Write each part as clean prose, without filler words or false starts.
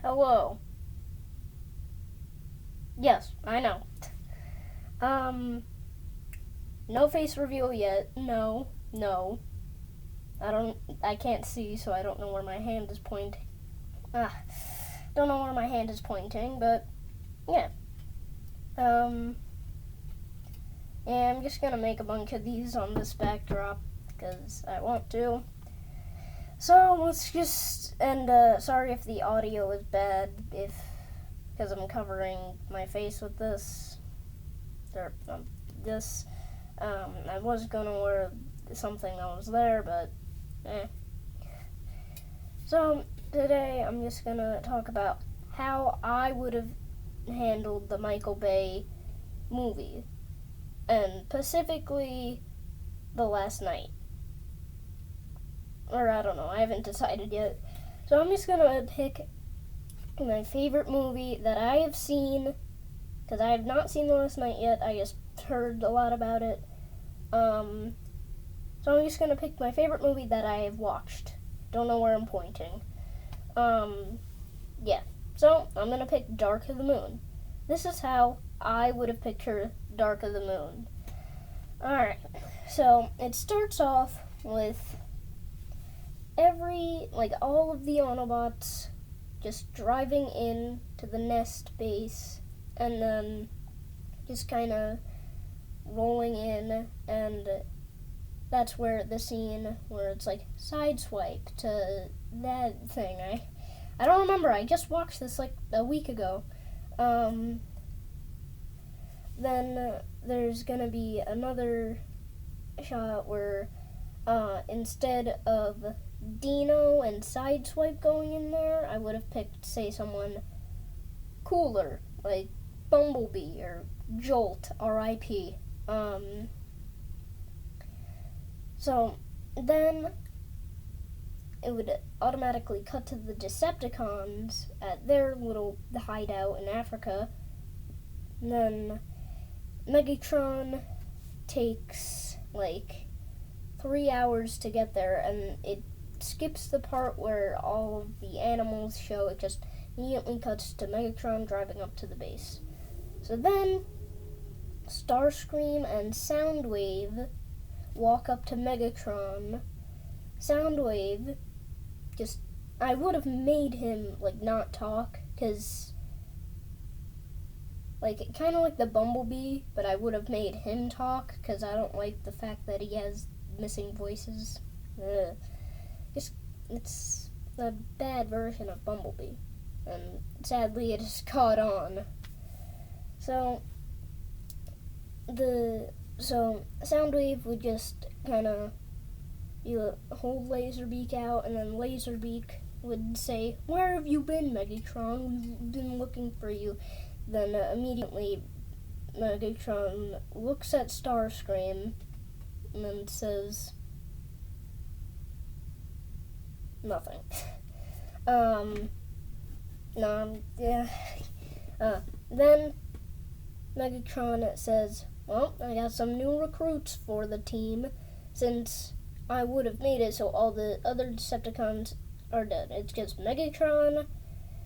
Hello. Yes, I know. No face reveal yet. No, no. I can't see, so I don't know where my hand is pointing. Ah, don't know where my hand is pointing, but yeah. Um, I'm just gonna make a bunch of these on this backdrop because I want to. So let's just, and sorry if the audio is bad, because I'm covering my face with this, or this. I was gonna wear something that was there, but So today I'm just gonna talk about how I would have handled the Michael Bay movie, and specifically The Last Knight. Or I don't know, I haven't decided yet. So I'm just gonna pick my favorite movie that I have seen, because I have not seen The Last Knight yet. I just heard a lot about it. So I'm just gonna pick my favorite movie that I have watched. Don't know where I'm pointing. Yeah. So I'm gonna pick Dark of the Moon. This is how I would have pictured Dark of the Moon. Alright. So it starts off with all of the Autobots just driving in to the Nest base and then just kind of rolling in, and that's where the scene where it's like sideswipe to that thing. I don't remember. I just watched this like a week ago. Then there's gonna be another shot where instead of Dino and sideswipe going in there, I would have picked, say, someone cooler like Bumblebee or Jolt, R.I.P. So then it would automatically cut to the Decepticons at their little hideout in Africa. And then Megatron takes like 3 hours to get there, and it skips the part where all of the animals show. It just immediately cuts to Megatron driving up to the base. So then Starscream and Soundwave walk up to Megatron. Soundwave I would have made him like not talk, because like kind of like the Bumblebee, but I would have made him talk because I don't like the fact that he has missing voices. It's a bad version of Bumblebee, and sadly it has caught on. So Soundwave would just kind of hold Laserbeak out, and then Laserbeak would say, "Where have you been, Megatron? We've been looking for you." Then immediately Megatron looks at Starscream and then says nothing. Then Megatron says, "Well, I got some new recruits for the team, since I would have made it so all the other Decepticons are dead. It's just Megatron,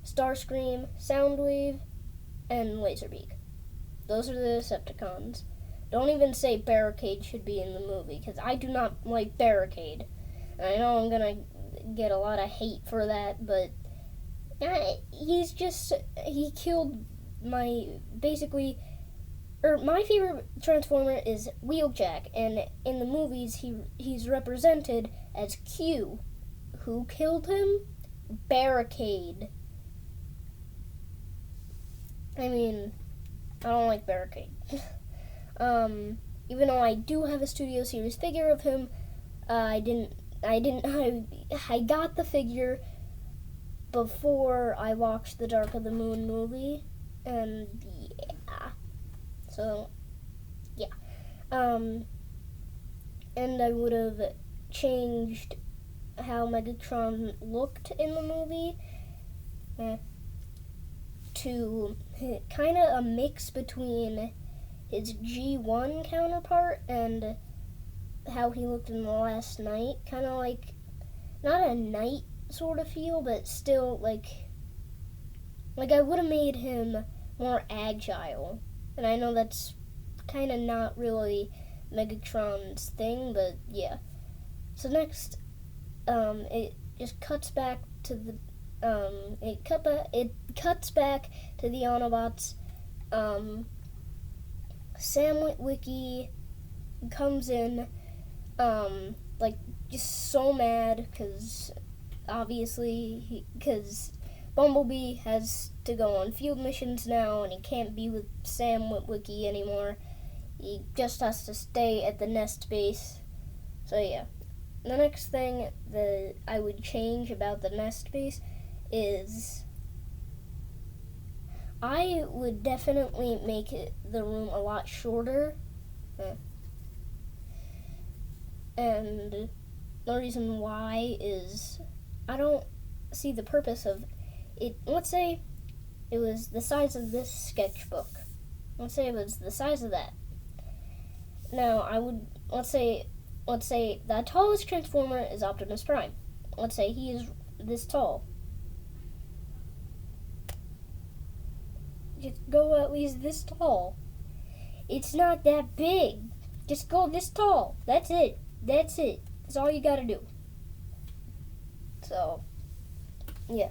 Starscream, Soundwave, and Laserbeak. Those are the Decepticons. Don't even say Barricade should be in the movie, because I do not like Barricade. And I know I'm gonna get a lot of hate for that, but he killed my favorite Transformer is Wheeljack, and in the movies he's represented as Q. Who killed him? Barricade. I mean, I don't like Barricade. Even though I do have a Studio Series figure of him, I got the figure before I watched the Dark of the Moon movie, and yeah. So, yeah. And I would have changed how Megatron looked in the movie to kind of a mix between his G1 counterpart and how he looked in The Last Knight. Kind of like, not a knight sort of feel, but still like Like, I would have made him more agile. And I know that's kind of not really Megatron's thing, but yeah. So next, it just cuts back to the it cuts back to the Autobots. Sam Witwicky comes in, like, just so mad because obviously because Bumblebee has to go on field missions now, and he can't be with Sam Witwicky anymore. He just has to stay at the Nest base. So yeah. The next thing that I would change about the Nest base is I would definitely make the room a lot shorter. And the reason why is I don't see the purpose of it. Let's say it was the size of this sketchbook. Let's say it was the size of that. Now I would let's say the tallest Transformer is Optimus Prime. Let's say he is this tall. Just go at least this tall. It's not that big. Just go this tall. That's it. That's all you gotta do. So, yeah.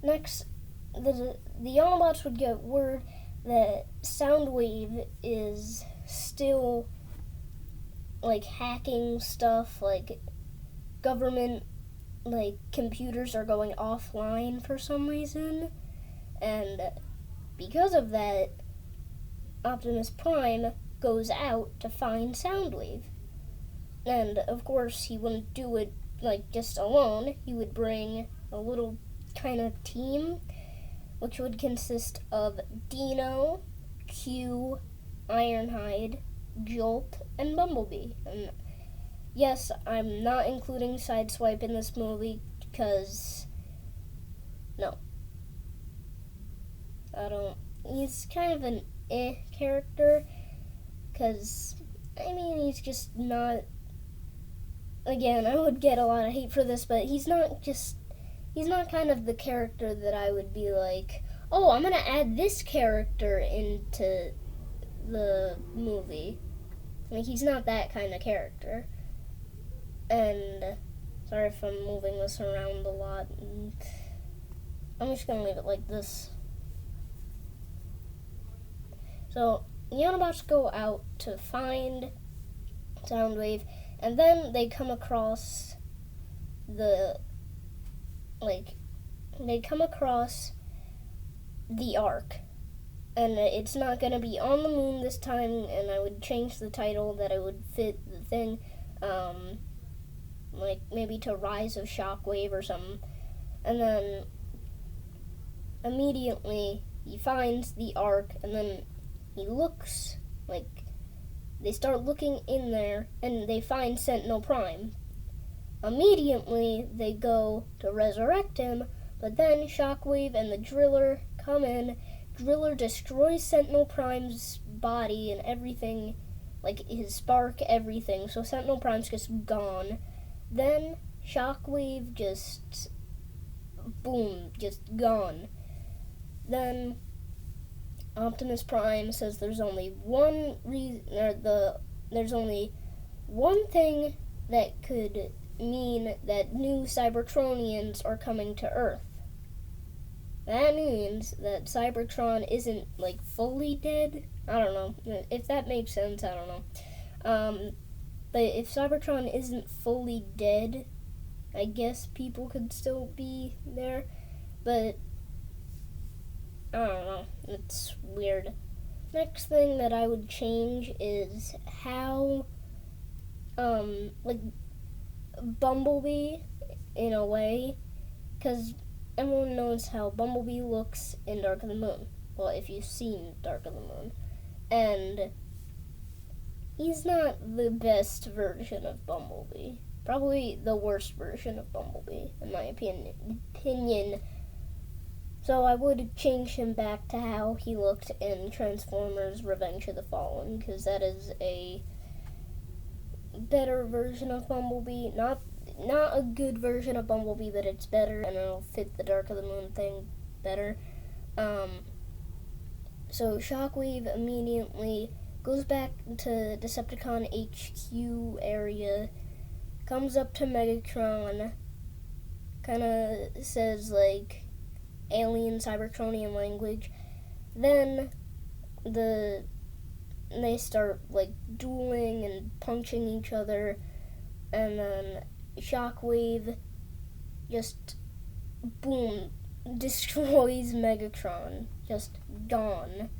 Next, the Autobots would get word that Soundwave is still, like, hacking stuff, like, government, like, computers are going offline for some reason, and because of that, Optimus Prime goes out to find Soundwave. And, of course, he wouldn't do it, like, just alone. He would bring a little kind of team, which would consist of Dino, Q, Ironhide, Jolt, and Bumblebee. And yes, I'm not including Sideswipe in this movie because, no. He's kind of an character because, I mean, he's just not, again, I would get a lot of hate for this, but he's not kind of the character that I would be like, oh, I'm going to add this character into the movie. Like, he's not that kind of character. And, sorry if I'm moving this around a lot. I'm just going to leave it like this. So, the Autobots go out to find Soundwave, and then they come across the Ark. And it's not going to be on the moon this time, and I would change the title that it would fit the thing, like maybe to Rise of Shockwave or something. And then immediately he finds the Ark, and then he looks, like, they start looking in there, and they find Sentinel Prime. Immediately, they go to resurrect him, but then Shockwave and the Driller come in. Driller destroys Sentinel Prime's body and everything, like his spark, everything, so Sentinel Prime's just gone. Then Shockwave just, boom, just gone. Then Optimus Prime says there's only one thing that could mean that new Cybertronians are coming to Earth. That means that Cybertron isn't, like, fully dead. I don't know. If that makes sense, I don't know. But if Cybertron isn't fully dead, I guess people could still be there. But I don't know. It's weird. Next thing that I would change is how, like, Bumblebee, in a way, because everyone knows how Bumblebee looks in Dark of the Moon. Well, if you've seen Dark of the Moon. And he's not the best version of Bumblebee. Probably the worst version of Bumblebee, in my opinion. So I would change him back to how he looked in Transformers Revenge of the Fallen, because that is a better version of Bumblebee. Not a good version of Bumblebee, but it's better, and it'll fit the Dark of the Moon thing better. So Shockwave immediately goes back to Decepticon HQ area, comes up to Megatron, kind of says like alien Cybertronian language. Then they start like dueling and punching each other, and then Shockwave just boom destroys Megatron, just gone.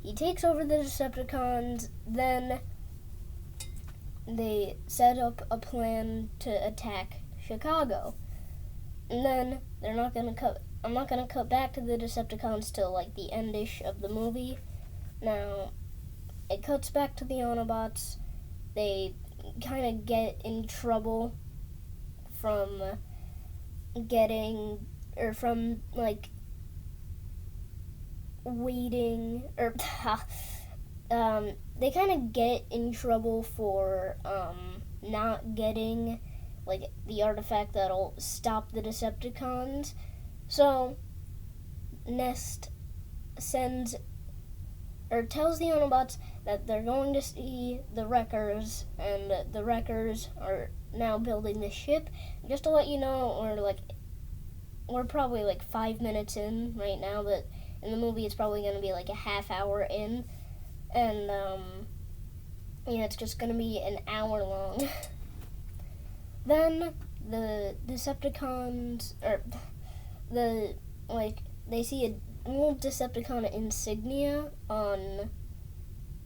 He takes over the Decepticons, then they set up a plan to attack Chicago. And then I'm not gonna cut back to the Decepticons till like the endish of the movie. Now, it cuts back to the Autobots. They kind of get in trouble from waiting, or they kind of get in trouble for not getting like the artifact that'll stop the Decepticons. So Nest tells the Autobots that they're going to see the Wreckers, and the Wreckers are now building the ship. Just to let you know, we're probably like 5 minutes in right now, but in the movie it's probably going to be like a half hour in, and it's just going to be an hour long. Then the Decepticons, they see a old Decepticon insignia on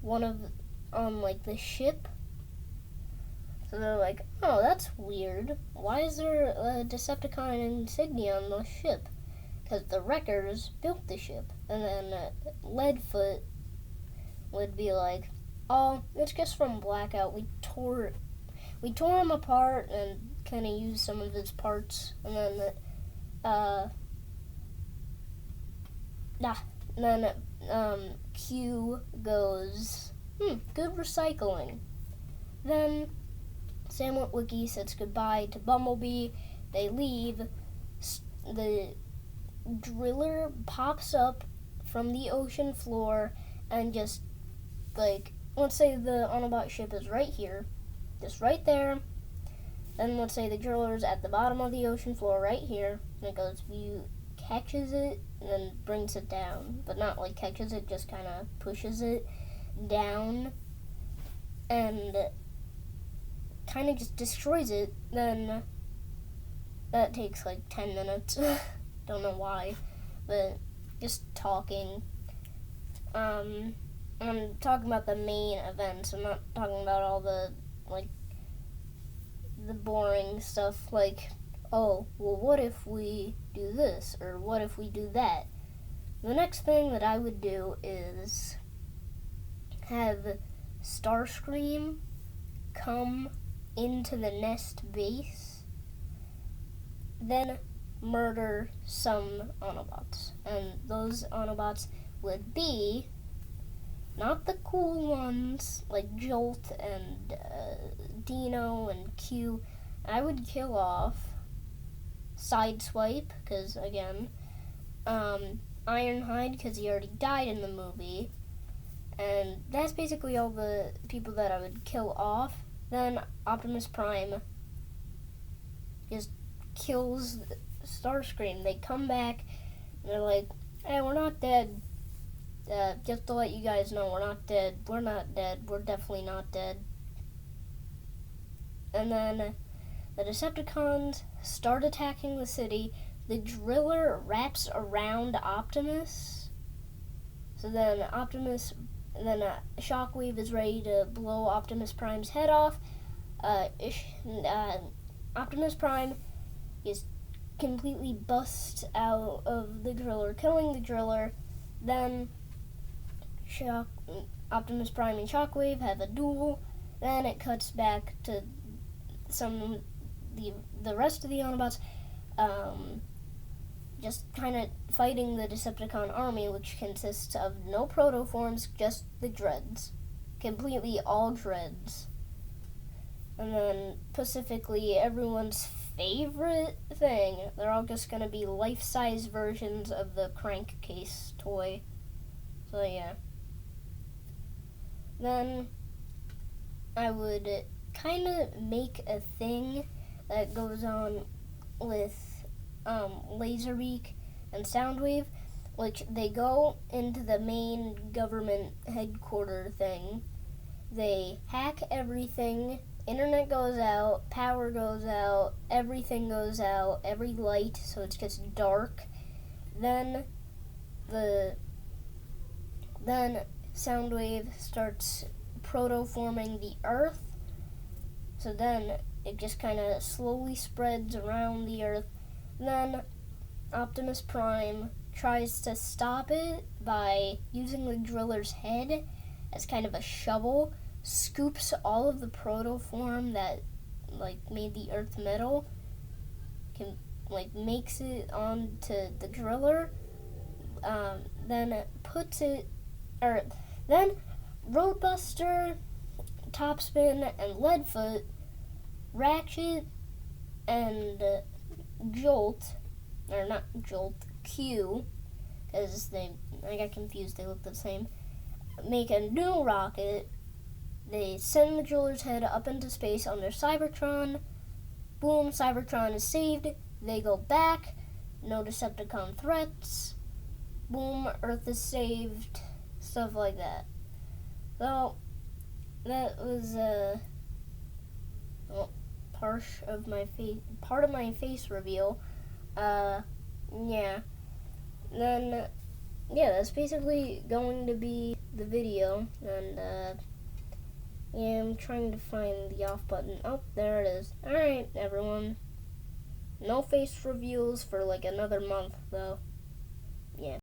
the ship. So they're like, oh, that's weird. Why is there a Decepticon insignia on the ship? Because the Wreckers built the ship. And then Leadfoot would be like, oh, it's just from Blackout. We tore him apart and kind of used some of his parts. And then Q goes, good recycling. Then Sam Witwicky says goodbye to Bumblebee. They leave. The Driller pops up from the ocean floor and just, like, let's say the Autobot ship is right here, just right there. Then let's say the Driller's at the bottom of the ocean floor right here, and it goes, catches it and then brings it down, but not like catches it, just kind of pushes it down and kind of just destroys it. Then that takes like 10 minutes. Don't know why, but just talking. I'm talking about the main events. I'm not talking about all the boring stuff like, oh, well, what if we do this, or what if we do that? The next thing that I would do is have Starscream come into the Nest base, then murder some Autobots. And those Autobots would be not the cool ones like Jolt and Dino and Q. I would kill off Sideswipe, because again, Ironhide, because he already died in the movie. And that's basically all the people that I would kill off. Then Optimus Prime just kills Starscream. They come back and they're like, hey, we're not dead. Just to let you guys know, we're not dead. We're not dead. We're definitely not dead. And then the Decepticons start attacking the city. The Driller wraps around Optimus. So then Shockwave is ready to blow Optimus Prime's head off. Optimus Prime is completely bust out of the Driller, killing the Driller. Then Optimus Prime and Shockwave have a duel. Then it cuts back to the rest of the Autobots just kind of fighting the Decepticon army, which consists of no protoforms, just the Dreads. Completely all Dreads. And then specifically everyone's favorite thing. They're all just gonna be life-size versions of the crankcase toy. So yeah. Then I would kind of make a thing that goes on with Laserbeak and Soundwave, which they go into the main government headquarter thing. They hack everything. Internet goes out, power goes out, everything goes out, every light, so it's just dark. Then Soundwave starts protoforming the Earth. So then it just kind of slowly spreads around the Earth. Then Optimus Prime tries to stop it by using the driller's head as kind of a shovel, scoops all of the protoform that made the Earth metal, makes it onto the driller, then Roadbuster, Topspin, and Leadfoot, Ratchet, and Q, because I got confused, they look the same, make a new rocket. They send the driller's head up into space on their Cybertron. Boom, Cybertron is saved. They go back. No Decepticon threats. Boom, Earth is saved. Stuff like that. So, that was part of my face reveal. Yeah. Then, yeah, that's basically going to be the video. And, yeah, I'm trying to find the off button. Oh, there it is. Alright, everyone. No face reveals for another month, though.